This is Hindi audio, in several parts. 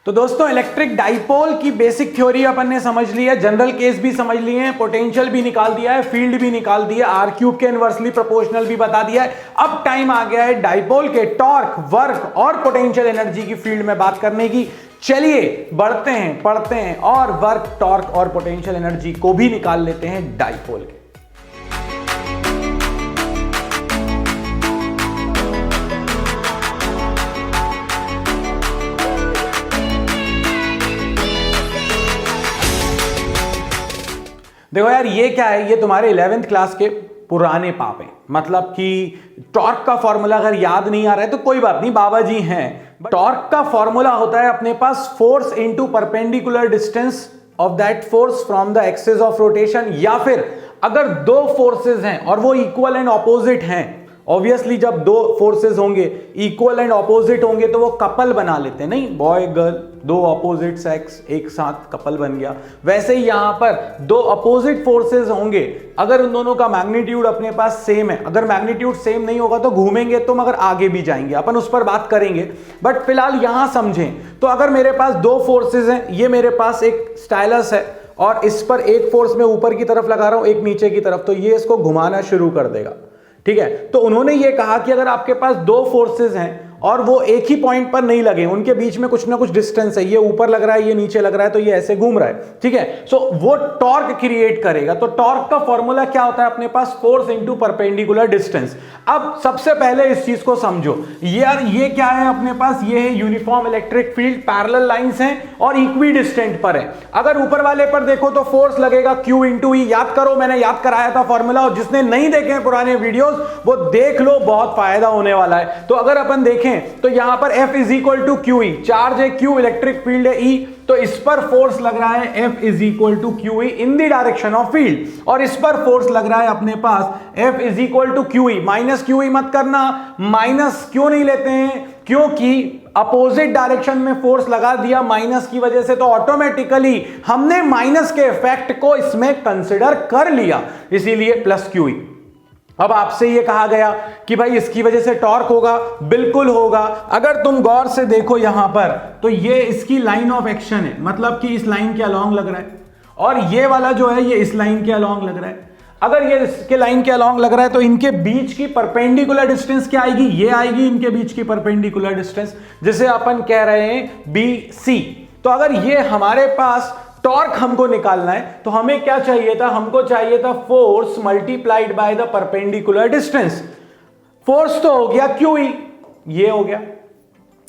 तो दोस्तों इलेक्ट्रिक डाइपोल की बेसिक थ्योरी अपन ने समझ ली है, जनरल केस भी समझ लिए हैं, पोटेंशियल भी निकाल दिया है, फील्ड भी निकाल दिया, आर क्यूब के इनवर्सली प्रोपोर्शनल भी बता दिया है। अब टाइम आ गया है डाइपोल के टॉर्क, वर्क और पोटेंशियल एनर्जी की फील्ड में बात करने की। चलिए बढ़ते हैं, पढ़ते हैं और वर्क, टॉर्क और पोटेंशियल एनर्जी को भी निकाल लेते हैं डाइपोल के। देखो यार, ये क्या है, ये तुम्हारे 11th क्लास के पुराने पाप हैं। मतलब कि टॉर्क का फॉर्मूला अगर याद नहीं आ रहा है तो कोई बात नहीं, बाबा जी हैं। टॉर्क का फॉर्मूला होता है अपने पास force into perpendicular distance of that force from the axis of rotation, या फिर अगर दो फोर्सेस हैं और वो इक्वल एंड ऑपोजिट हैं, ऑब्वियसली जब दो फोर्सेस होंगे इक्वल एंड ऑपोजिट होंगे तो वो कपल बना लेते हैं, नहीं, बॉय गर्ल, दो ऑपोजिट सेक्स एक साथ कपल बन गया। वैसे ही यहां पर दो अपोजिट फोर्सेस होंगे, अगर उन दोनों का मैग्नीट्यूड अपने पास सेम है, अगर मैग्नीट्यूड सेम नहीं होगा तो घूमेंगे तो मगर आगे भी जाएंगे, अपन उस पर बात करेंगे। बट फिलहाल यहां समझें तो अगर मेरे पास दो फोर्सेस हैं, ये मेरे पास एक स्टाइलस है और इस पर एक फोर्स मैं ऊपर की तरफ लगा रहा हूं, एक नीचे की तरफ, तो ये इसको घुमाना शुरू कर देगा। ठीक है, तो उन्होंने ये कहा कि अगर आपके पास दो फोर्सेस हैं और वो एक ही पॉइंट पर नहीं लगे, उनके बीच में कुछ ना कुछ डिस्टेंस है, ये ऊपर लग रहा है ये नीचे लग रहा है, तो ये ऐसे घूम रहा है, ठीक है, सो वो टॉर्क क्रिएट करेगा। तो टॉर्क का फॉर्मूला क्या होता है अपने पास, फोर्स इनटू परपेंडिकुलर डिस्टेंस। अब सबसे पहले इस चीज को समझो यार, ये क्या है अपने पास, ये है uniform electric field, parallel lines हैं और इक्वी डिस्टेंट पर है। अगर ऊपर वाले पर देखो तो फोर्स लगेगा Q इंटू ई, याद करो, मैंने याद कराया था फॉर्मूला, और जिसने नहीं देखे हैं पुराने वीडियोस वो देख लो, बहुत फायदा होने वाला है। तो अगर अपन देखें तो यहां पर F is equal to Q E, charge है Q, इलेक्ट्रिक फील्ड है E, तो इस पर फोर्स लग रहा है F is equal to Q E in the direction of field, और इस पर फोर्स लग रहा है अपने पास F is equal to Q E. Minus Q E मत करना, माइनस क्यों नहीं लेते हैं, क्योंकि अपोजिट डायरेक्शन में फोर्स लगा दिया माइनस की वजह से, तो ऑटोमेटिकली हमने माइनस के इफेक्ट को इसमें कंसिडर कर लिया, इसीलिए प्लस क्यू ई। अब आपसे ये कहा गया कि भाई इसकी वजह से टॉर्क होगा, बिल्कुल होगा। अगर तुम गौर से देखो यहां पर तो ये इसकी लाइन ऑफ एक्शन है, मतलब कि इस लाइन के अलोंग लग रहा है, और ये वाला जो है ये इस लाइन के अलोंग लग रहा है। अगर ये इसके लाइन के अलोंग लग रहा है तो इनके बीच की परपेंडिकुलर डिस्टेंस क्या आएगी, ये आएगी इनके बीच की परपेंडिकुलर डिस्टेंस, जिसे अपन कह रहे हैं BC। तो अगर ये हमारे पास टॉर्क हमको निकालना है तो हमें क्या चाहिए था, हमको चाहिए था force multiplied by the perpendicular distance. Force तो हो गया QE, ये हो गया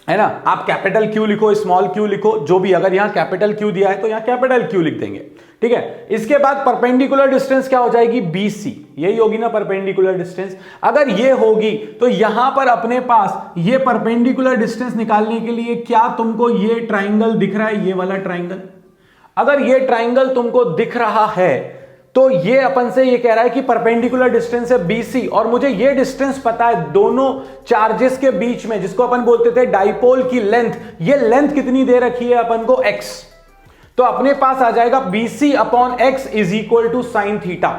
है ना, आप कैपिटल Q लिखो, स्मॉल q लिखो, जो भी, अगर यहां कैपिटल Q दिया है तो यहां कैपिटल Q लिख देंगे, ठीक है। इसके बाद परपेंडिकुलर डिस्टेंस क्या हो जाएगी, BC, यही होगी ना परपेंडिकुलर डिस्टेंस। अगर ये होगी तो यहां पर अपने पास ये परपेंडिकुलर डिस्टेंस निकालने के लिए क्या तुमको ये ट्राइंगल दिख रहा है, ये वाला ट्राइंगल, अगर ये ट्राइंगल तुमको दिख रहा है तो ये अपन से ये कह रहा है कि परपेंडिकुलर डिस्टेंस है BC, और मुझे ये डिस्टेंस पता है दोनों चार्जेस के बीच में, जिसको अपन बोलते थे डाइपोल की लेंथ, ये लेंथ कितनी दे रखी है अपन को, x। तो अपने पास आ जाएगा BC upon x is equal to sine theta,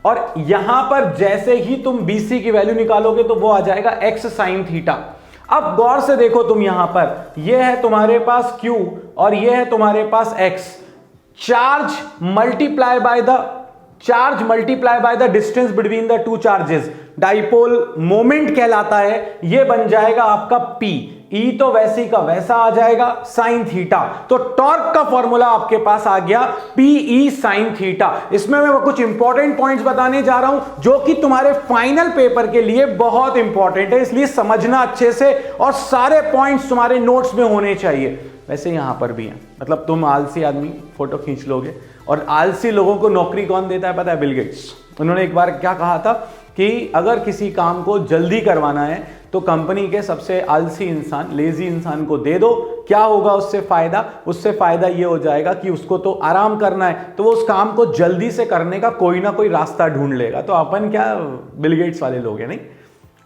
और यहां पर जैसे ही तुम BC की वैल्यू निकालोगे तो वो आ जाएगा x साइन थीटा। अब गौर से देखो तुम यहां पर, ये है तुम्हारे पास Q और ये है तुम्हारे पास x, charge multiply by the distance between the two charges, dipole moment कहलाता है, ये बन जाएगा आपका P, E तो वैसे का वैसा आ जाएगा साइन थीटा। तो टॉर्क का फॉर्मूला आपके पास आ गया PE साइन थीटा। इसमें मैं कुछ इंपॉर्टेंट पॉइंट्स बताने जा रहा हूं जो कि तुम्हारे फाइनल पेपर के लिए बहुत इंपॉर्टेंट है, इसलिए समझना अच्छे से, और सारे पॉइंट्स तुम्हारे नोट्स में होने चाहिए। वैसे यहां पर भी है, मतलब तुम आलसी आदमी फोटो खींच लोगे, और आलसी लोगों को नौकरी कौन देता है पता है, बिल गेट्स। उन्होंने एक बार क्या कहा था कि अगर किसी काम को जल्दी करवाना है तो कंपनी के सबसे आलसी इंसान, लेजी इंसान को दे दो, क्या होगा उससे फायदा ये हो जाएगा कि उसको तो आराम करना है, तो वो उस काम को जल्दी से करने का कोई ना कोई रास्ता ढूंढ लेगा। तो अपन क्या बिल गेट्स वाले लोग हैं, नहीं,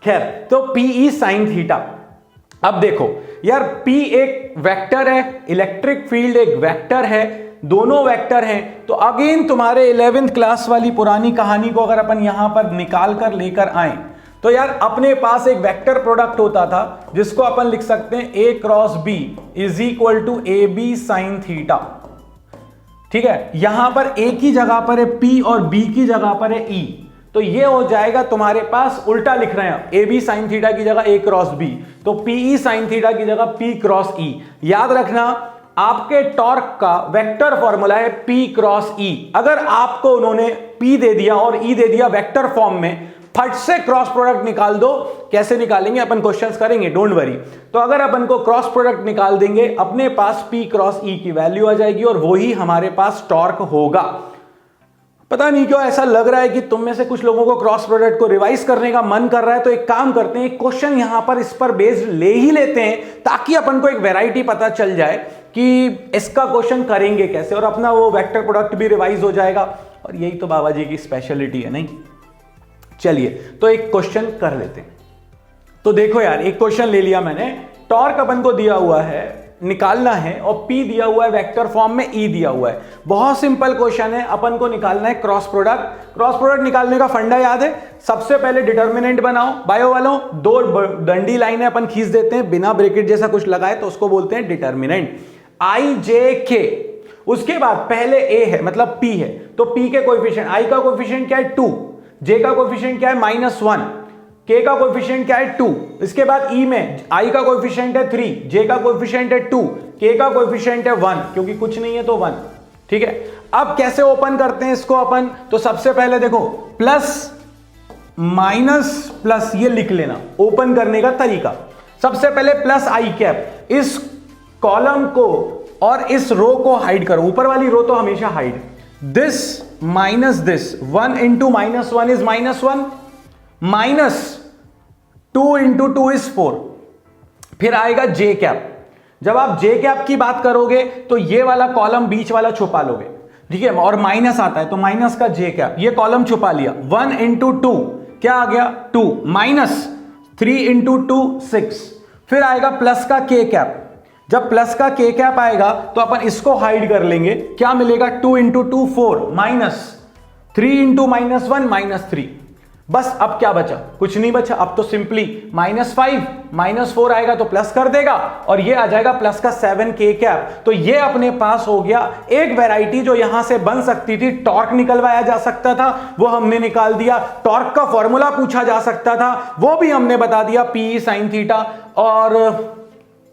खैर। तो PE साइन थीटा। अब देखो यार, P एक वेक्टर है, इलेक्ट्रिक फील्ड एक वेक्टर है, दोनों वेक्टर हैं, तो अगेन तुम्हारे 11th क्लास वाली पुरानी कहानी को अगर अपन यहां पर निकाल कर लेकर आए तो यार अपने पास एक वेक्टर प्रोडक्ट होता था जिसको अपन लिख सकते हैं A cross B is equal to A B sine theta. ठीक है, यहां पर A की जगह पर है P और B की जगह पर है E, तो ये हो जाएगा तुम्हारे पास उल्टा लिख रहे हैं, ए बी साइन थीटा की जगह A क्रॉस B, तो PE साइन थीटा की जगह P क्रॉस E। याद रखना आपके टॉर्क का वेक्टर फॉर्मूला है P क्रॉस E। अगर आपको उन्होंने P दे दिया और E दे दिया वेक्टर फॉर्म में, फट से क्रॉस प्रोडक्ट निकाल दो। कैसे निकालेंगे अपन क्वेश्चंस करेंगे, डोंट वरी। तो अगर अपन को क्रॉस प्रोडक्ट निकाल देंगे, अपने पास P क्रॉस E की वैल्यू आ जाएगी और वही हमारे पास टॉर्क होगा। पता नहीं क्यों ऐसा लग रहा है कि तुम में से कुछ लोगों को क्रॉस प्रोडक्ट को रिवाइज करने का मन कर रहा है, तो एक काम करते हैं, एक क्वेश्चन यहां पर इस पर बेस्ड ले ही लेते हैं, ताकि अपन को एक वैरायटी पता चल जाए कि इसका क्वेश्चन करेंगे कैसे, और अपना वो वेक्टर प्रोडक्ट भी रिवाइज हो जाएगा। और यही तो बाबा जी की स्पेशलिटी है, नहीं? चलिए तो एक क्वेश्चन कर लेते हैं। तो देखो यार, एक क्वेश्चन ले लिया मैंने, टॉर्क अपन को दिया हुआ है, निकालना है, और P दिया हुआ है वेक्टर फॉर्म में, E दिया हुआ है। बहुत सिंपल क्वेश्चन है, अपन को निकालना है क्रॉस प्रोडक्ट। क्रॉस प्रोडक्ट निकालने का फंडा याद है, सबसे पहले डिटर्मिनेंट बनाओ। बायो वालों, दो डंडी लाइनें अपन खींच देते हैं बिना ब्रैकेट जैसा कुछ लगाए, तो उसको बोलते हैं डिटर्मिनेंट, I J K। उसके बाद पहले A है मतलब P है, तो P के कोएफिशिएंट, I का कोएफिशिएंट क्या है 2, J का कोएफिशिएंट क्या है -1, K का कोएफिशिएंट क्या है 2। इसके बाद E में I का कोएफिशिएंट है 3, J का कोएफिशिएंट है 2, K का कोएफिशिएंट है 1, क्योंकि कुछ नहीं है तो 1। ठीक है, अब कैसे ओपन करते हैं इसको अपन, तो सबसे पहले देखो प्लस माइनस प्लस, ये लिख लेना ओपन करने का तरीका। सबसे पहले प्लस आई कैप, इस कॉलम को और इस रो को हाइड करो, ऊपर वाली रो तो हमेशा hide. This minus this, 1 into -1 is -1, -2 into 2 is 4। फिर आएगा जे कैप। जब आप जे कैप की बात करोगे तो ये वाला कॉलम बीच वाला छुपा लोगे, ठीक है, और माइनस आता है तो माइनस का जे कैप, ये कॉलम छुपा लिया। 1 इंटू 2 क्या आ गया 2, -3 इंटू 2 6। फिर आएगा प्लस का के कैप। जब प्लस का के कैप आएगा तो अपन इसको हाइड कर लेंगे, क्या मिलेगा 2 इंटू 2 4, -3 इंटू -1 -3। बस अब क्या बचा, कुछ नहीं बचा। अब तो सिंपली -5 -4 आएगा तो प्लस कर देगा, और ये आ जाएगा प्लस का 7 के कैप। तो ये अपने पास हो गया एक वैरायटी जो यहां से बन सकती थी। टॉर्क निकलवाया जा सकता था, वो हमने निकाल दिया। टॉर्क का फॉर्मूला पूछा जा सकता था, वो भी हमने बता दिया, PE sin थीटा। और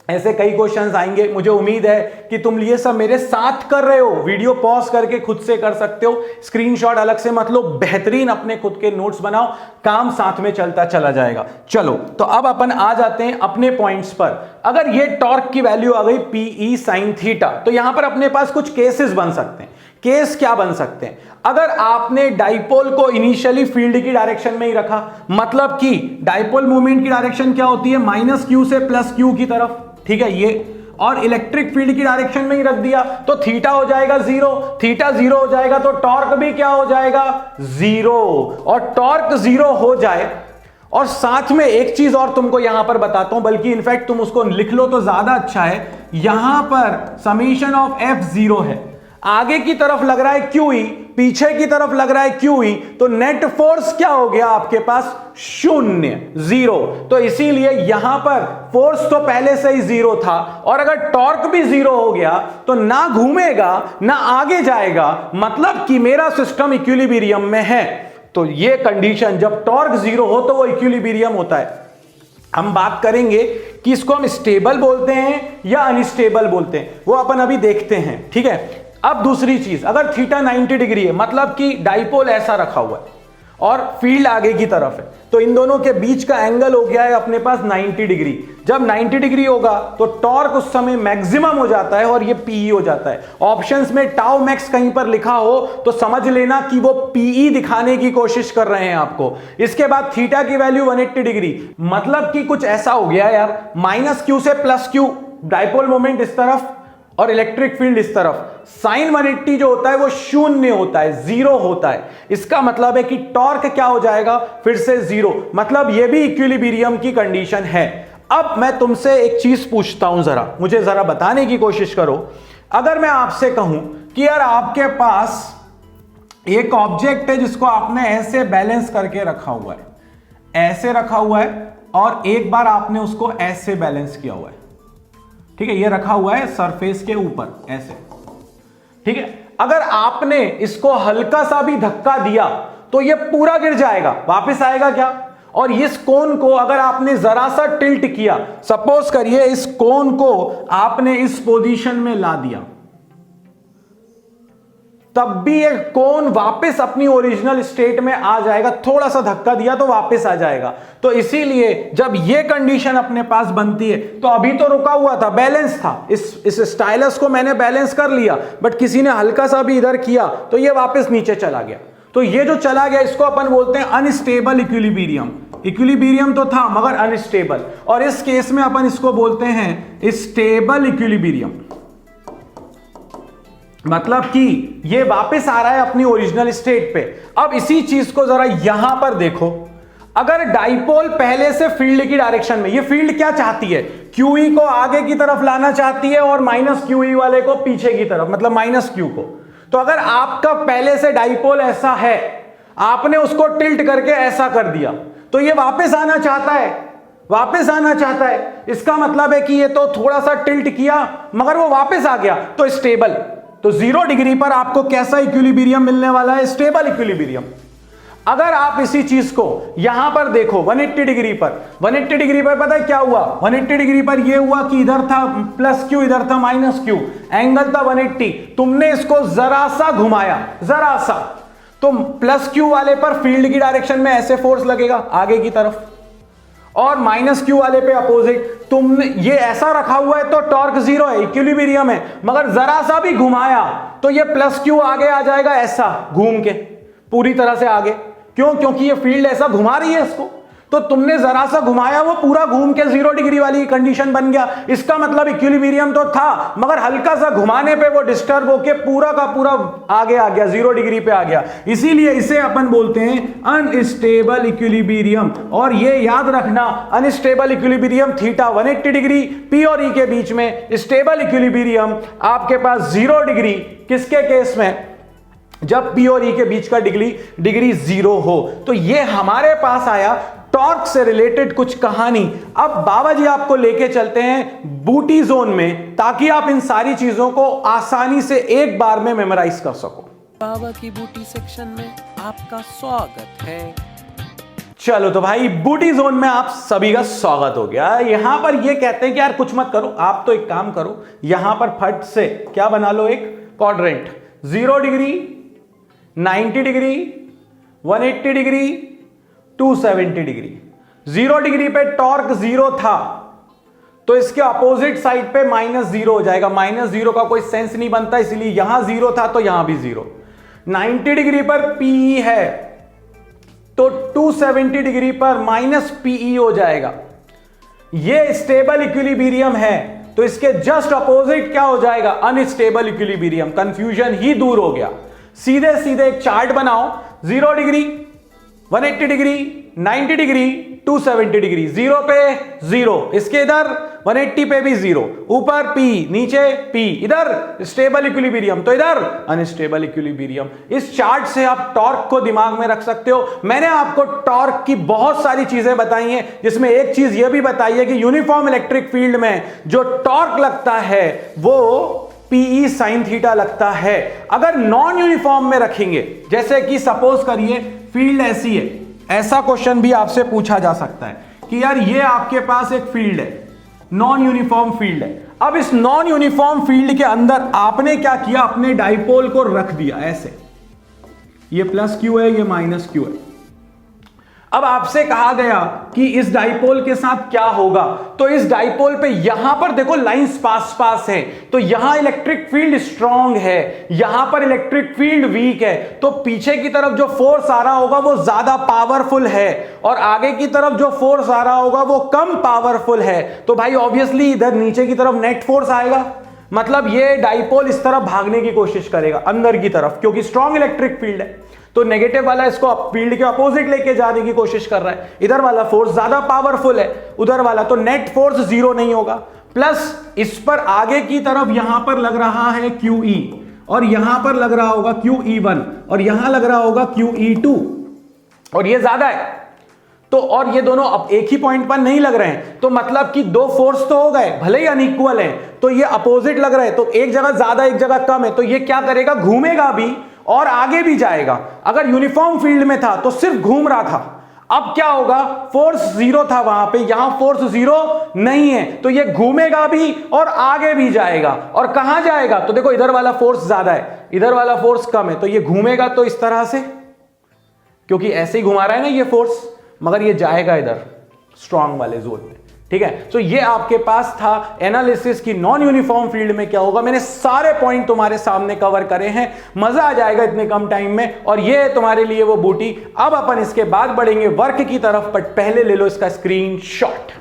ऐसे कई क्वेश्चंस आएंगे, मुझे उम्मीद है कि तुम ये सब मेरे साथ कर रहे हो। वीडियो पॉज करके खुद से कर सकते हो, स्क्रीनशॉट अलग से मत लो, बेहतरीन अपने खुद के नोट्स बनाओ, काम साथ में चलता चला जाएगा। चलो तो अब अपन आ जाते हैं अपने पॉइंट्स पर। अगर ये टॉर्क की वैल्यू आ गई PE sin थीटा, तो यहां पर अपने पास कुछ केसेस बन सकते हैं। केस क्या बन सकते हैं, अगर आपने डाइपोल को इनिशियली फील्ड की डायरेक्शन में ही रखा, मतलब कि डाइपोल मूवमेंट की डायरेक्शन क्या होती है, -q से +q की तरफ, ठीक है ये, और इलेक्ट्रिक फील्ड की डायरेक्शन में ही रख दिया, तो थीटा हो जाएगा 0। थीटा 0 हो जाएगा तो टॉर्क भी क्या हो जाएगा 0। और टॉर्क 0 हो जाए, और साथ में एक चीज और तुमको यहां पर बताता हूं, बल्कि इनफैक्ट तुम उसको लिख लो तो ज्यादा अच्छा है। यहां पर समीशन ऑफ F 0 है, आगे की तरफ लग रहा है QE, पीछे की तरफ लग रहा है QE, तो नेट फोर्स क्या हो गया आपके पास 0। तो इसीलिए यहां पर फोर्स तो पहले से ही 0 था, और अगर टॉर्क भी 0 हो गया तो ना घूमेगा ना आगे जाएगा, मतलब कि मेरा सिस्टम इक्विलिब्रियम में है। तो ये कंडीशन, जब टॉर्क 0 हो तो वो इक्विलिब्रियम होता है। हम बात करेंगे कि इसको हम स्टेबल बोलते हैं या अनस्टेबल बोलते हैं, वो अपन अभी देखते हैं, ठीक है। अब दूसरी चीज, अगर थीटा 90 डिग्री है, मतलब कि डाइपोल ऐसा रखा हुआ है और फील्ड आगे की तरफ है, तो इन दोनों के बीच का एंगल हो गया है अपने पास 90 डिग्री। जब 90 डिग्री होगा तो टॉर्क उस समय मैक्सिमम हो जाता है और ये PE हो जाता है। ऑप्शंस में टाउ मैक्स कहीं पर लिखा हो तो समझ लेना कि वो PE दिखाने की कोशिश कर रहे हैं आपको। इसके बाद थीटा की वैल्यू 180 डिग्री, मतलब कि कुछ ऐसा हो गया यार, -q से +q, डाइपोल मोमेंट इस तरफ और इलेक्ट्रिक फील्ड इस तरफ। साइन 180 जो होता है वो 0 होता है, 0 होता है। इसका मतलब है कि टॉर्क क्या हो जाएगा फिर से 0, मतलब ये भी इक्विलिब्रियम की कंडीशन है। अब मैं तुमसे एक चीज पूछता हूं, जरा मुझे जरा बताने की कोशिश करो। अगर मैं आपसे कहूं कि यार आपके पास एक ऑब्जेक्ट है जिसको आपने ऐसे बैलेंस करके रखा हुआ है, ऐसे रखा हुआ है और एक बार आपने उसको ऐसे बैलेंस किया हुआ है, ठीक है, ये रखा हुआ है सरफेस के ऊपर ऐसे, ठीक है। अगर आपने इसको हल्का सा भी धक्का दिया तो ये पूरा गिर जाएगा, वापस आएगा क्या? और इस कोन को अगर आपने जरा सा टिल्ट किया, सपोज करिए इस कोन को आपने इस पोजीशन में ला दिया, तब भी ये कोन वापस अपनी ओरिजिनल स्टेट में आ जाएगा, थोड़ा सा धक्का दिया तो वापस आ जाएगा। तो इसीलिए जब ये कंडीशन अपने पास बनती है, तो अभी तो रुका हुआ था, बैलेंस था, इस स्टाइलस को मैंने बैलेंस कर लिया, बट किसी ने हल्का सा भी इधर किया तो ये वापस नीचे चला गया। तो ये जो चला गया इसको अपन बोलते हैं अनस्टेबल इक्विलिब्रियम। इक्विलिब्रियम तो था मगर अनस्टेबल, और इस केस में अपन इसको बोलते हैं स्टेबल इक्विलिब्रियम। मतलब कि ये वापस आ रहा है अपनी ओरिजिनल स्टेट पे। अब इसी चीज को जरा यहां पर देखो, अगर डाइपोल पहले से फील्ड की डायरेक्शन में, ये फील्ड क्या चाहती है, QE को आगे की तरफ लाना चाहती है और माइनस QE वाले को पीछे की तरफ, मतलब माइनस Q को। तो अगर आपका पहले से डाइपोल ऐसा है, आपने उसको टिल्ट करके ऐसा कर दिया, तो ये वापस आना चाहता है, वापस आना चाहता है। इसका मतलब है कि ये तो थोड़ा सा टिल्ट किया मगर वो वापस आ गया, तो स्टेबल। तो 0 डिग्री पर आपको कैसा इक्विलिब्रियम मिलने वाला है? Stable equilibrium. अगर आप इसी चीज को यहां पर देखो 180 डिग्री पर, 180 डिग्री पर पता है क्या हुआ? 180 डिग्री पर यह हुआ कि इधर था प्लस Q, इधर था माइनस Q, एंगल था 180। तुमने इसको जरा सा घुमाया, जरा सा, तो प्लस Q वाले पर फील्ड की डायरेक्शन में ऐसे फोर्स लगेगा आगे की तरफ, और माइनस Q वाले पे अपोजिट। तुमने ये ऐसा रखा हुआ है तो टॉर्क 0 है, इक्विलिब्रियम है, मगर जरा सा भी घुमाया तो ये प्लस Q आगे आ जाएगा, ऐसा घूम के पूरी तरह से आगे। क्यों? क्योंकि ये फील्ड ऐसा घुमा रही है इसको, तो तुमने जरा सा घुमाया, वो पूरा घूम के 0 डिग्री वाली कंडीशन बन गया। इसका मतलब इक्विलिब्रियम तो था मगर हल्का सा घुमाने पे वो डिस्टर्ब होके पूरा का पूरा आगे आ गया, 0 डिग्री पे आ गया। इसीलिए इसे अपन बोलते हैं अनस्टेबल इक्विलिब्रियम। और ये याद रखना, unstable equilibrium theta 180 degree, P और E के बीच में। स्टेबल इक्विलिब्रियम आपके पास 0 डिग्री, किसके केस में? जब P और E के बीच का डिग्री 0 हो। तो ये हमारे पास आया टॉर्क से रिलेटेड कुछ कहानी। अब बाबा जी आपको लेके चलते हैं बूटी जोन में, ताकि आप इन सारी चीजों को आसानी से एक बार में मेमोराइज कर सको। बाबा की बूटी सेक्शन में आपका स्वागत है। चलो तो भाई बूटी जोन में आप सभी का स्वागत हो गया। यहां पर ये कहते हैं कि यार कुछ मत करो, आप तो एक काम करो, यहां पर फट से क्या बना लो, एक quadrant. 0 degree, 90 degree, 180 degree, 270 degree. 0 degree पे टॉर्क 0 था, तो इसके अपोजिट साइड पे -0 हो जाएगा। -0 का कोई सेंस नहीं बनता, इसलिए यहां 0 था तो यहां भी 0। 90 डिग्री पर PE है, तो 270 डिग्री पर -PE हो जाएगा। ये स्टेबल इक्विलिब्रियम है, तो इसके जस्ट अपोजिट क्या हो जाएगा? Unstable equilibrium. कंफ्यूजन ही दूर हो गया। सीधे सीधे एक चार्ट बनाओ, 0 डिग्री, 180 डिग्री, 90 डिग्री, 270 डिग्री। 0 पे 0, इसके इधर 180 पे भी 0, ऊपर P, नीचे P, इधर स्टेबल इक्विलिब्रियम, तो इधर अनस्टेबल इक्विलिब्रियम। इस चार्ट से आप टॉर्क को दिमाग में रख सकते हो। मैंने आपको टॉर्क की बहुत सारी चीजें बताई हैं, जिसमें एक चीज यह भी बताई है कि यूनिफॉर्म इलेक्ट्रिक फील्ड में जो टॉर्क लगता है वो PE sin थीटा लगता है। अगर नॉन यूनिफॉर्म में रखेंगे, जैसे कि सपोज करिए फील्ड ऐसी है, ऐसा क्वेश्चन भी आपसे पूछा जा सकता है कि यार ये आपके पास एक फील्ड है, नॉन यूनिफॉर्म फील्ड है। अब इस नॉन यूनिफॉर्म फील्ड के अंदर आपने क्या किया? अपने डाइपोल को रख दिया ऐसे, ये प्लस Q है, ये माइनस Q है। अब आपसे कहा गया कि इस डाइपोल के साथ क्या होगा, तो इस डाइपोल पे यहां पर देखो लाइंस पास है, तो यहां इलेक्ट्रिक फील्ड स्ट्रांग है, यहां पर इलेक्ट्रिक फील्ड वीक है। तो पीछे की तरफ जो फोर्स आ रहा होगा वो ज्यादा पावरफुल है, और आगे की तरफ जो फोर्स आ रहा होगा वो कम पावरफुल है। तो भाई ऑब्वियसली इधर नीचे की तरफ नेट फोर्स आएगा, मतलब ये डाइपोल इस तरफ भागने की कोशिश करेगा अंदर की तरफ, क्योंकि स्ट्रांग इलेक्ट्रिक फील्ड है। तो नेगेटिव वाला इसको फील्ड के अपोजिट लेके जाने की कोशिश कर रहा है। इधर वाला फोर्स ज्यादा पावरफुल है, उधर वाला, तो नेट फोर्स 0 नहीं होगा। प्लस इस पर आगे की तरफ यहां पर लग रहा है QE, और यहां पर लग रहा होगा QE1, और यहां लग रहा होगा QE2, और ये ज्यादा है। तो और ये दोनों अब एक ही पॉइंट पर नहीं लग रहे हैं, तो मतलब कि दो फोर्स तो हो गए, भले ही अनइक्वल हैं, तो ये अपोजिट लग रहे हैं, तो एक जगह ज्यादा एक जगह कम है, तो ये क्या करेगा, घूमेगा भी और आगे भी जाएगा। अगर यूनिफॉर्म फील्ड में था तो सिर्फ घूम रहा था, अब क्या होगा, फोर्स जीरो था वहां पे, यहां फोर्स जीरो नहीं है, तो ये घूमेगा भी और आगे भी जाएगा। और कहां जाएगा, तो देखो इधर वाला फोर्स ज्यादा है, इधर वाला फोर्स कम है, तो ये घूमेगा तो इस तरह से, क्योंकि ऐसे ही घुमा रहा है ना ये फोर्स, मगर ये जाएगा इधर स्ट्रांग वाले जोन में। ठीक है, तो ये आपके पास था एनालिसिस की नॉन यूनिफॉर्म फील्ड में क्या होगा। मैंने सारे पॉइंट तुम्हारे सामने कवर करे हैं, मजा आ जाएगा इतने कम टाइम में, और ये है तुम्हारे लिए वो बूटी। अब अपन इसके बाद बढ़ेंगे वर्क की तरफ, बट पहले ले लो इसका स्क्रीनशॉट।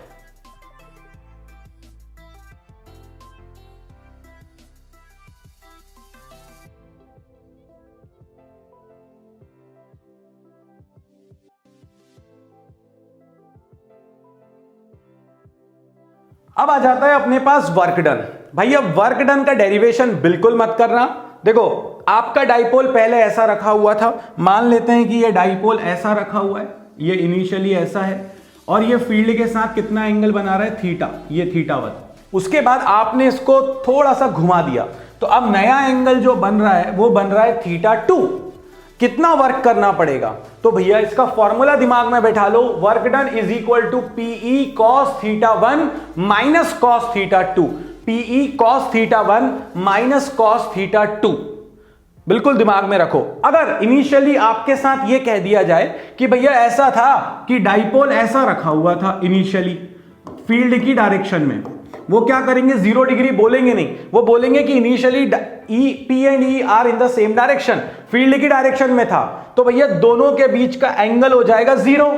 अब आ जाता है अपने पास वर्क डन। भाई अब वर्क डन का डेरिवेशन बिल्कुल मत करना। देखो आपका डाइपोल पहले ऐसा रखा हुआ था, मान लेते हैं कि ये डाइपोल ऐसा रखा हुआ है, ये इनिशियली ऐसा है, और ये फील्ड के साथ कितना एंगल बना रहा है, थीटा, ये θ1। उसके बाद आपने इसको थोड़ा सा घुमा दिया, तो अब नया एंगल जो बन रहा है वो बन रहा है θ2। कितना वर्क करना पड़ेगा, तो भैया इसका फॉर्मूला दिमाग में बैठा लो, work done is equal to PE cos θ1 minus cos θ2, PE cos θ1 minus cos θ2। बिल्कुल दिमाग में रखो। अगर इनिशियली आपके साथ यह कह दिया जाए कि भैया ऐसा था कि डाइपोल ऐसा रखा हुआ था इनिशियली फील्ड की डायरेक्शन में, वो क्या करेंगे, 0 डिग्री बोलेंगे नहीं, वो बोलेंगे कि initially P and E are in the same direction, field की डायरेक्शन में था, तो भैया दोनों के बीच का एंगल हो जाएगा 0,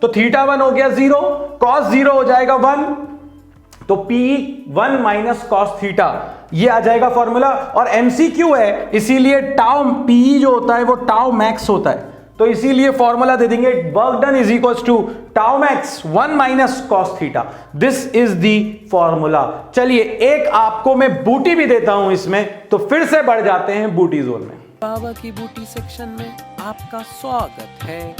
तो θ1 हो गया 0, cos 0 हो जाएगा 1, तो P1 माइनस cos θ, ये आ जाएगा फॉर्मूला। और MCQ है, इसीलिए टाउ P जो होता है वो टाउ मैक्स होता है, तो इसीलिए फॉर्मूला दे देंगे, work done is equals to tau max 1 minus cos theta. This is the formula. चलिए एक आपको मैं बूटी भी देता हूं इसमें, तो फिर से बढ़ जाते हैं बूटी जोन में। बाबा की बूटी सेक्शन में आपका स्वागत है।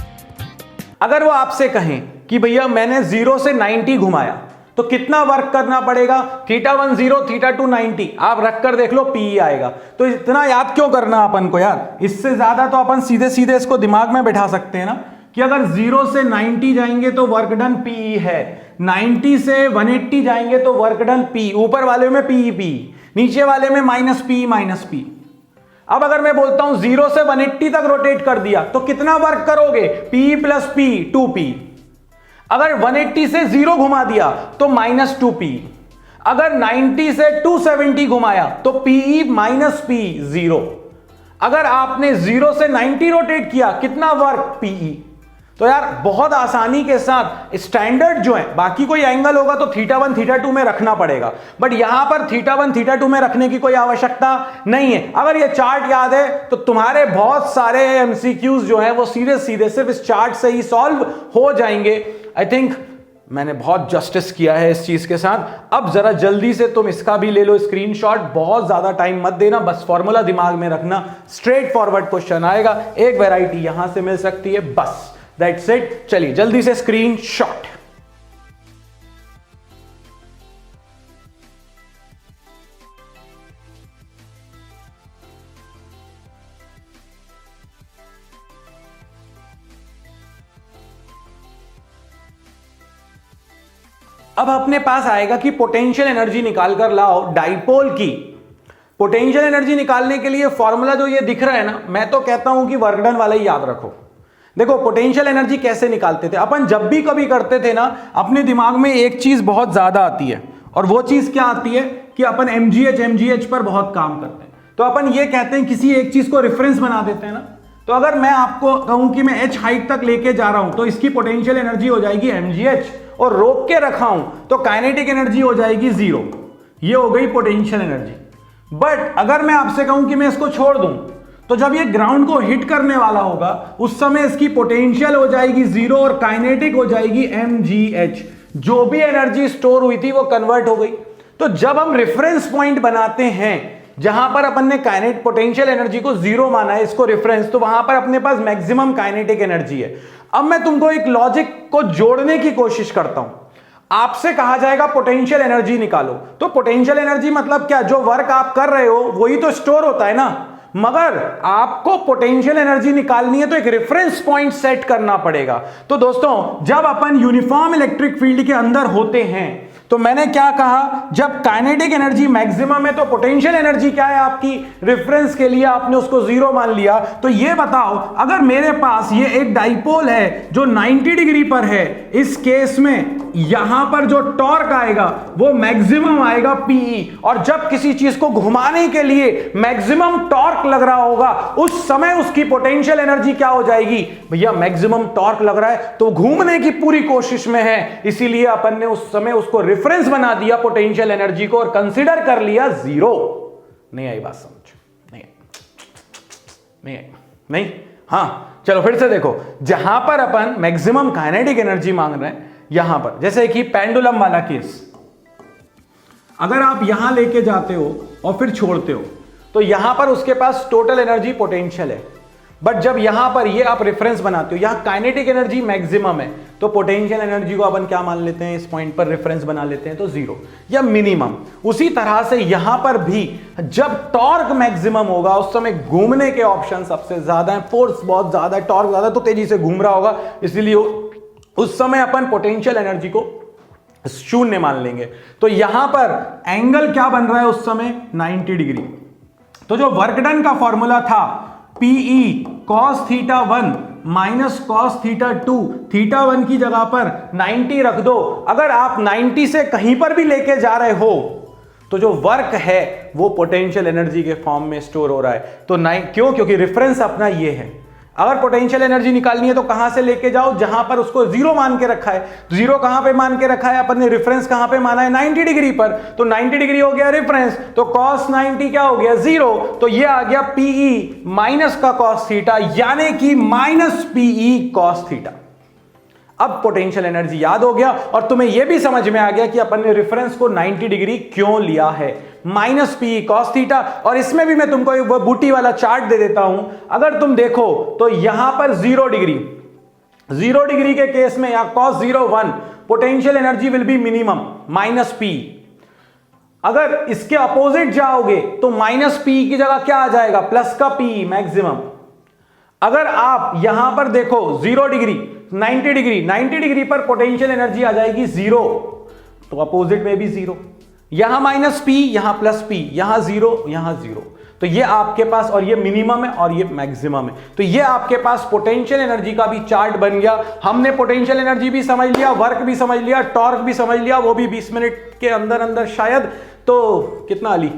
अगर वो आपसे कहें कि भैया मैंने 0 से 90 घुमाया, तो कितना वर्क करना पड़ेगा, θ1 0, θ2 90, आप रख कर देख लो PE आएगा। तो इतना याद क्यों करना अपन को यार, इससे ज्यादा तो अपन सीधे सीधे इसको दिमाग में बैठा सकते हैं ना, कि अगर 0 से 90 जाएंगे तो वर्क डन PE है, 90 से 180 जाएंगे तो वर्क डन PE, ऊपर वाले में PE, नीचे वाले में माइनस P। अब अगर मैं बोलता हूं 0 से 180 तक रोटेट कर दिया, तो कितना वर्क करोगे, PE प्लस P 2P। अगर 180 से 0 घुमा दिया तो माइनस 2P। अगर 90 से 270 घुमाया तो PE माइनस P 0। अगर आपने 0 से 90 रोटेट किया, कितना वर्क, PE। तो यार बहुत आसानी के साथ स्टैंडर्ड जो है, बाकी कोई एंगल होगा तो θ1 θ2 में रखना पड़ेगा, बट यहां पर θ1 θ2 में रखने की कोई आवश्यकता नहीं है। अगर ये चार्ट याद है तो तुम्हारे बहुत सारे MCQs जो है वो सीधे सीधे सिर्फ इस चार्ट से ही सॉल्व हो जाएंगे। आई थिंक मैंने बहुत जस्टिस किया है इस चीज के साथ। अब जरा जल्दी से तुम इसका भी ले लो स्क्रीनशॉट, बहुत ज्यादा टाइम मत देना, बस फॉर्मूला दिमाग में रखना, स्ट्रेट फॉरवर्ड क्वेश्चन आएगा, एक वैरायटी यहां से मिल सकती है, बस दैट्स इट। चलिए जल्दी से स्क्रीनशॉट। अब अपने पास आएगा कि पोटेंशियल एनर्जी निकाल कर लाओ डाइपोल की। पोटेंशियल एनर्जी निकालने के लिए फॉर्मूला जो ये दिख रहा है ना, मैं तो कहता हूं कि वर्क डन वाला ही याद रखो। देखो पोटेंशियल एनर्जी कैसे निकालते थे अपन, जब भी कभी करते थे ना, अपने दिमाग में एक चीज बहुत ज्यादा आती है, और वो चीज क्या आती है कि अपन mgh पर बहुत काम करते हैं। तो अपन ये कहते हैं, किसी एक चीज को रेफरेंस बना देते हैं ना, तो अगर मैं आपको कहूं कि मैं h हाइट तक लेके जा रहा हूं, तो इसकी पोटेंशियल एनर्जी हो जाएगी mgh, और रोक के रखा हूं तो काइनेटिक एनर्जी हो जाएगी 0। ये हो गई पोटेंशियल एनर्जी। बट अगर मैं आपसे कहूं कि मैं इसको छोड़ दूं, तो जब ये ग्राउंड को हिट करने वाला होगा उस समय इसकी पोटेंशियल हो जाएगी 0 और काइनेटिक हो जाएगी mgh। जो भी एनर्जी स्टोर हुई थी वो कन्वर्ट हो गई। तो जब हम रेफरेंस पॉइंट बनाते हैं जहां पर अपन ने काइनेट पोटेंशियल एनर्जी को जीरो माना है, इसको रेफरेंस, तो वहां पर अपने पास मैक्सिमम काइनेटिक एनर्जी है। अब मैं तुमको एक लॉजिक को जोड़ने की कोशिश करता हूं। आपसे कहा जाएगा पोटेंशियल एनर्जी निकालो, तो पोटेंशियल एनर्जी मतलब क्या, जो वर्क आप कर रहे हो वही तो स्टोर होता है ना, मगर आपको पोटेंशियल एनर्जी निकालनी है तो एक रेफरेंस पॉइंट सेट करना पड़ेगा। तो दोस्तों जब अपन यूनिफॉर्म इलेक्ट्रिक फील्ड के अंदर होते हैं तो मैंने क्या कहा, जब काइनेटिक एनर्जी मैक्सिमम है तो पोटेंशियल एनर्जी क्या है आपकी, रेफरेंस के लिए आपने उसको जीरो मान लिया। तो ये बताओ, अगर मेरे पास ये एक डाइपोल है जो 90 डिग्री पर है, इस केस में यहां पर जो टॉर्क आएगा वो मैक्सिमम आएगा PE, और जब किसी चीज को घुमाने के लिए मैक्सिमम टॉर्क लग रहा होगा उस समय उसकी पोटेंशियल एनर्जी क्या हो जाएगी, भैया मैक्सिमम टॉर्क लग रहा है तो घूमने की पूरी कोशिश में है, इसीलिए अपन ने उस समय उसको रेफरेंस बना दिया पोटेंशियल एनर्जी को और कंसीडर कर लिया जीरो। नहीं आई बात समझ? नहीं आई? नहीं? हां चलो फिर से देखो, जहां पर अपन मैक्सिमम काइनेटिक एनर्जी मांग रहे हैं, यहां पर जैसे कि पेंडुलम वाला केस, अगर आप यहां लेके जाते हो और फिर छोड़ते हो तो यहां पर उसके पास टोटल एनर्जी पोटेंशियल है, बट जब यहां पर ये आप रेफरेंस बनाते हो, यहां काइनेटिक एनर्जी मैक्सिमम है, तो पोटेंशियल एनर्जी को अपन क्या मान लेते हैं, इस पॉइंट पर रेफरेंस बना लेते हैं तो जीरो या मिनिमम। उसी तरह से यहां पर भी जब टॉर्क मैक्सिमम होगा उस समय घूमने के ऑप्शन सबसे ज्यादा है, फोर्स बहुत ज्यादा है, टॉर्क ज्यादा तो तेजी से घूम रहा होगा, इसलिए उस समय अपन पोटेंशियल एनर्जी को शून्य मान लेंगे। तो यहां पर एंगल क्या बन रहा है उस समय, 90 डिग्री। तो जो वर्क डन का फॉर्मूला था PE cos θ1 माइनस cos θ2, θ1 की जगह पर 90 रख दो। अगर आप 90 से कहीं पर भी लेके जा रहे हो तो जो वर्क है वो पोटेंशियल एनर्जी के फॉर्म में स्टोर हो रहा है। तो क्यों, क्योंकि रेफरेंस अपना ये है। अगर पोटेंशियल एनर्जी निकालनी है तो कहां से लेके जाओ, जहां पर उसको जीरो मान के रखा है। जीरो कहां पे मान के रखा है अपन ने, रेफरेंस कहां पे माना है, 90 डिग्री पर, तो 90 डिग्री हो गया रेफरेंस, तो cos 90 क्या हो गया, जीरो। तो ये आ गया PE माइनस का cos थीटा, यानी कि माइनस PE cos थीटा। अब पोटेंशियल एनर्जी याद हो गया और तुम्हें यह भी समझ में आ गया कि अपन ने रेफरेंस को 90 डिग्री क्यों लिया है, माइनस PE cos थीटा। और इसमें भी मैं तुमको एक बूटी वाला चार्ट दे देता हूं, अगर तुम देखो तो यहां पर 0 डिग्री के केस में यहां cos 01 potential energy will be minimum minus PE। अगर इसके अपोजिट जाओगे तो माइनस PE की जगह क्या आ जाएगा, प्लस का PE मैक्सिमम। अगर आप यहां पर देखो 0 डिग्री 90 डिग्री पर पोटेंशियल एनर्जी आ जाएगी जीरो, तो अपोजिट में भी जीरो, यहां माइनस P, यहां प्लस P, यहां जीरो, यहां जीरो। तो ये आपके पास, और ये मिनिमम है और ये मैक्सिमम है, तो ये आपके पास पोटेंशियल एनर्जी का भी चार्ट बन गया। हमने पोटेंशियल एनर्जी भी समझ लिया, वर्क भी समझ लिया, टॉर्क भी समझ लिया, वो भी 20 मिनट के अंदर शायद। तो कितना अली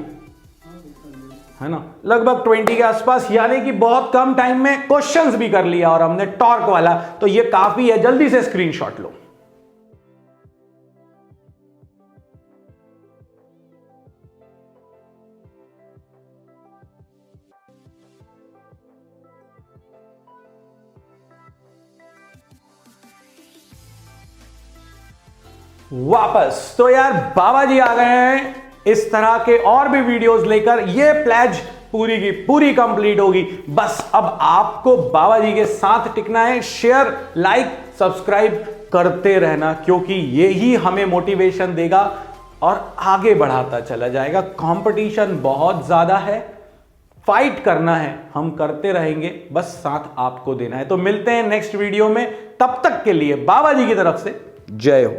है ना, लगभग 20 के आसपास, यानी कि बहुत कम टाइम में क्वेश्चंस भी कर लिया और हमने टॉर्क वाला, तो ये काफी है। जल्दी से स्क्रीनशॉट लो। वापस तो यार बाबा जी आ गए हैं इस तरह के और भी वीडियोस लेकर। ये प्लेज पूरी की पूरी कंप्लीट होगी, बस अब आपको बाबा जी के साथ टिकना है। शेयर, लाइक, सब्सक्राइब करते रहना, क्योंकि ये ही हमें मोटिवेशन देगा और आगे बढ़ाता चला जाएगा। कंपटीशन बहुत ज्यादा है, फाइट करना है, हम करते रहेंगे, बस साथ आपको देना है। तो मिलते हैं नेक्स्ट वीडियो में, तब तक के लिए बाबा जी की तरफ से जय हो।